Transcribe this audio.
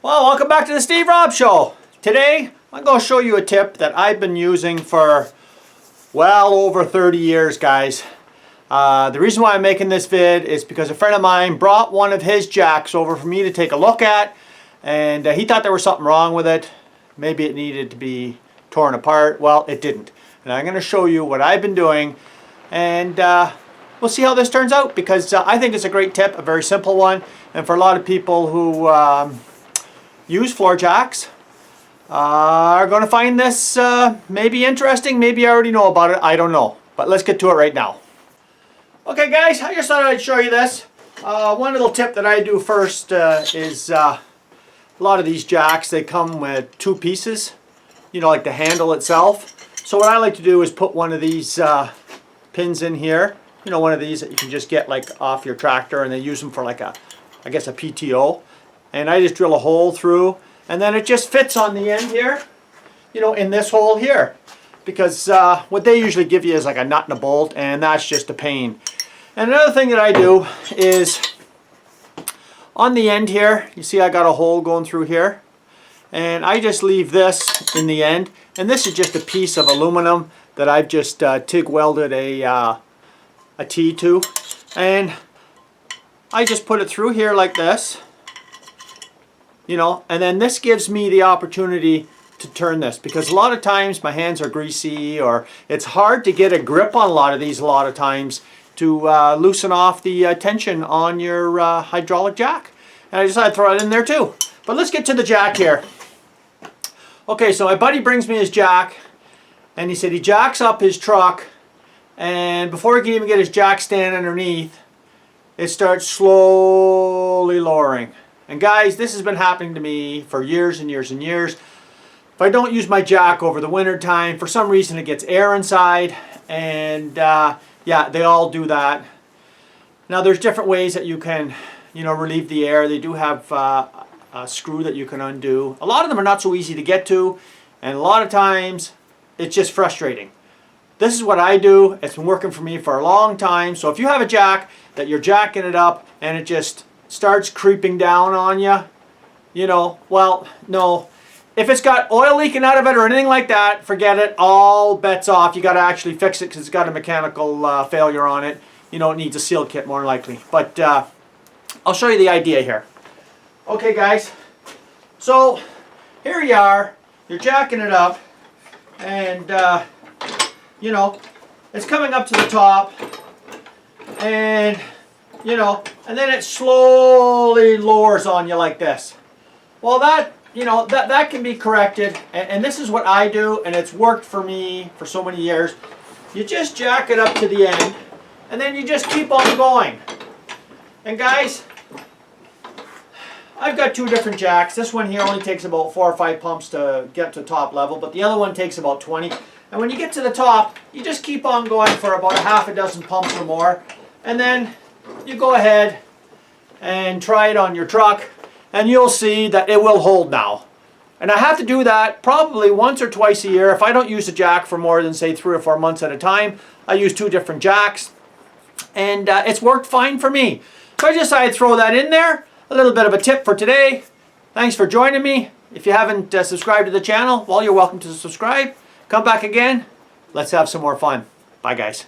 Well, welcome back to the Steve Rob Show. Today, I'm going to show you a tip that I've been using for well over 30 years, guys. The reason why I'm making this vid is because a friend of mine brought one of his jacks over for me to take a look at, and he thought there was something wrong with it. Maybe it needed to be torn apart. Well, it didn't. And I'm going to show you what I've been doing, and we'll see how this turns out, because I think it's a great tip, a very simple one, and for a lot of people who use floor jacks are going to find this maybe interesting. Maybe you already know about it. I don't know. But let's get to it right now. Okay, guys, I just thought I'd show you this. One little tip that I do first is a lot of these jacks, they come with two pieces, you know, like the handle itself. So what I like to do is put one of these pins in here, you know, one of these that you can just get like off your tractor, and they use them for like a, I guess, a PTO. And I just drill a hole through, and then it just fits on the end here, you know, in this hole here. Because what they usually give you is like a nut and a bolt, and that's just a pain. And another thing that I do is on the end here, you see I got a hole going through here, and I just leave this in the end, and this is just a piece of aluminum that I've just TIG welded a T to, and I just put it through here like this, you know, and then this gives me the opportunity to turn this, because a lot of times my hands are greasy, or it's hard to get a grip on a lot of these a lot of times to loosen off the tension on your hydraulic jack. And I decided to throw it in there too. But let's get to the jack here. Okay, so my buddy brings me his jack, and he said he jacks up his truck, and before he can even get his jack stand underneath, it starts slowly lowering. And guys, this has been happening to me for years and years and years. If I don't use my jack over the winter time, for some reason it gets air inside, and yeah, they all do that. Now there's different ways that you can, you know, relieve the air. They do have a screw that you can undo. A lot of them are not so easy to get to, and a lot of times it's just frustrating. This is what I do. It's been working for me for a long time. So if you have a jack that you're jacking it up and it just starts creeping down on you, you know, well, no. If it's got oil leaking out of it or anything like that, forget it. All bets off. You got to actually fix it because it's got a mechanical failure on it. You know, it needs a seal kit more likely. But I'll show you the idea here. Okay, guys. So here you are. You're jacking it up, and you know, it's coming up to the top, and you know, and then it slowly lowers on you like this. Well, that, you know, that can be corrected, and this is what I do, and it's worked for me for so many years. You just jack it up to the end, and then you just keep on going. And guys, I've got two different jacks. This one here only takes about 4 or 5 pumps to get to top level, but the other one takes about 20. And when you get to the top, you just keep on going for about a half a dozen pumps or more, and then you go ahead and try it on your truck, and you'll see that it will hold now. And I have to do that probably once or twice a year. If I don't use a jack for more than, say, 3 or 4 months at a time, I use 2 different jacks, and it's worked fine for me. So I decided to throw that in there. A little bit of a tip for today. Thanks for joining me. If you haven't subscribed to the channel, well, you're welcome to subscribe. Come back again. Let's have some more fun. Bye, guys.